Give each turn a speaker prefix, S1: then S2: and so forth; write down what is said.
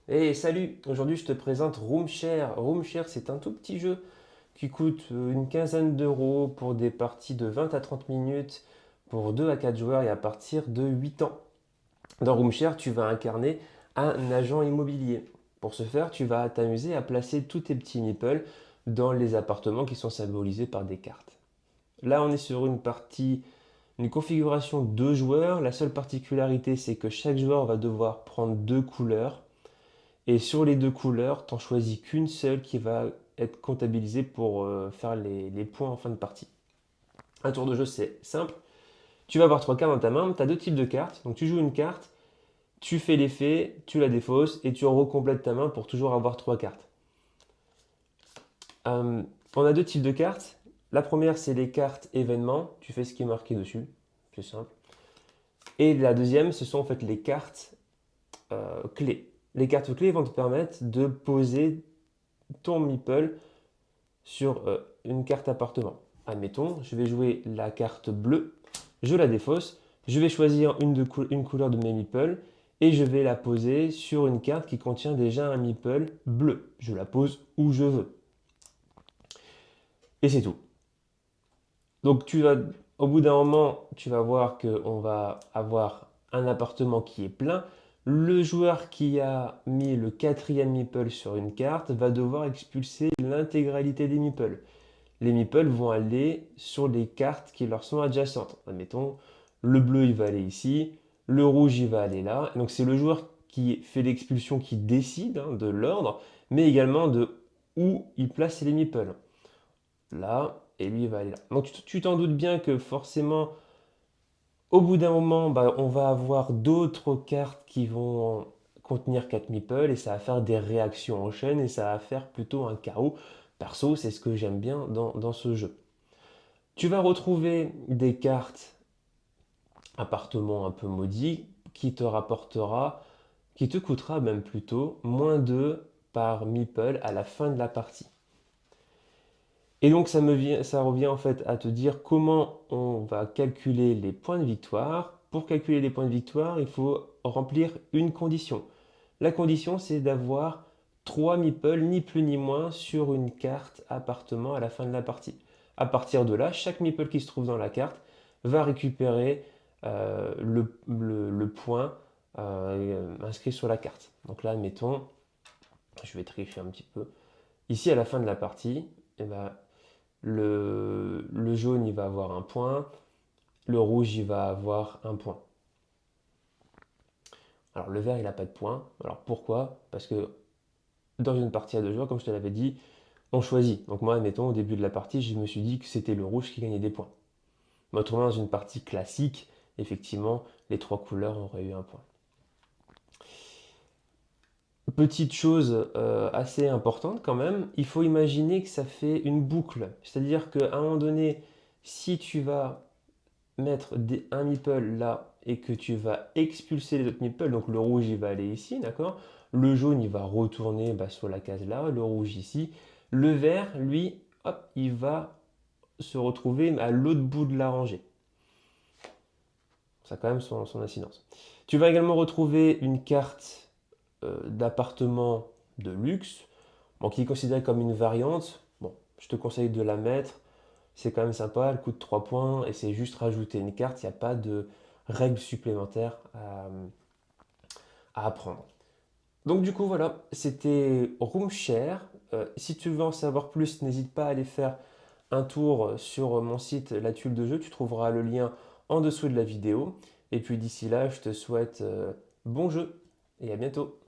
S1: Hey, salut! Aujourd'hui, je te présente Roomshare. Roomshare, c'est un tout petit jeu qui coûte une quinzaine d'euros pour des parties de 20 à 30 minutes pour 2 à 4 joueurs et à partir de 8 ans. Dans Roomshare, tu vas incarner un agent immobilier. Pour ce faire, tu vas t'amuser à placer tous tes petits meeples dans les appartements qui sont symbolisés par des cartes. Là, on est sur une configuration 2 joueurs. La seule particularité, c'est que chaque joueur va devoir prendre deux couleurs. Et sur les deux couleurs, tu n'en choisis qu'une seule qui va être comptabilisée pour faire les points en fin de partie. Un tour de jeu, c'est simple. Tu vas avoir trois cartes dans ta main. Tu as deux types de cartes. Donc tu joues une carte, tu fais l'effet, tu la défausses et tu recomplètes ta main pour toujours avoir trois cartes. Euh, on a deux types de cartes. La première, c'est les cartes événements. Tu fais ce qui est marqué dessus. C'est simple. Et la deuxième, ce sont en fait les cartes clés. Les cartes clés vont te permettre de poser ton meeple sur une carte appartement. Admettons, je vais jouer la carte bleue, je la défausse, je vais choisir une couleur de mes meeples et je vais la poser sur une carte qui contient déjà un meeple bleu. Je la pose où je veux. Et c'est tout. Donc au bout d'un moment, tu vas voir qu'on va avoir un appartement qui est plein. Le joueur qui a mis le quatrième meeple sur une carte va devoir expulser l'intégralité des meeples. Les meeples vont aller sur les cartes qui leur sont adjacentes. Admettons, le bleu, il va aller ici, le rouge, il va aller là. Donc c'est le joueur qui fait l'expulsion qui décide de l'ordre, mais également de où il place les meeples. Là, et lui, il va aller là. Donc tu t'en doutes bien que forcément, au bout d'un moment, bah, on va avoir d'autres cartes qui vont contenir 4 meeples et ça va faire des réactions en chaîne et ça va faire plutôt un chaos. Perso, c'est ce que j'aime bien dans ce jeu. Tu vas retrouver des cartes appartements un peu maudits qui te coûtera même plutôt moins 2 par meeple à la fin de la partie. Et donc ça revient en fait à te dire comment on va calculer les points de victoire. Pour calculer les points de victoire, il faut remplir une condition. La condition, c'est d'avoir 3 meeples, ni plus ni moins, sur une carte appartement à la fin de la partie. À partir de là, chaque meeple qui se trouve dans la carte va récupérer le point inscrit sur la carte. Donc là, mettons, je vais tricher un petit peu. Ici, à la fin de la partie, eh ben, le jaune, il va avoir un point, le rouge, il va avoir un point. Alors le vert, il n'a pas de point. Alors pourquoi? Parce que dans une partie à deux joueurs, comme je te l'avais dit, on choisit. Donc moi, admettons, au début de la partie, je me suis dit que c'était le rouge qui gagnait des points. Mais autrement, dans une partie classique, effectivement, les trois couleurs auraient eu un point. Petite chose assez importante quand même, il faut imaginer que ça fait une boucle. C'est-à-dire qu'à un moment donné, si tu vas mettre un meeple là et que tu vas expulser les autres meeples, donc le rouge il va aller ici, d'accord? Le jaune il va retourner sur la case là, le rouge ici. Le vert, lui, hop, il va se retrouver à l'autre bout de la rangée. Ça a quand même son incidence. Tu vas également retrouver une carte d'appartement de luxe, bon, qui est considérée comme une variante. Bon, je te conseille de la mettre. C'est quand même sympa, elle coûte 3 points et c'est juste rajouter une carte, il n'y a pas de règles supplémentaires à apprendre. Donc du coup voilà, c'était Roomshare. Si tu veux en savoir plus, n'hésite pas à aller faire un tour sur mon site La Tuile de Jeu, tu trouveras le lien en dessous de la vidéo. Et puis d'ici là, je te souhaite bon jeu et à bientôt.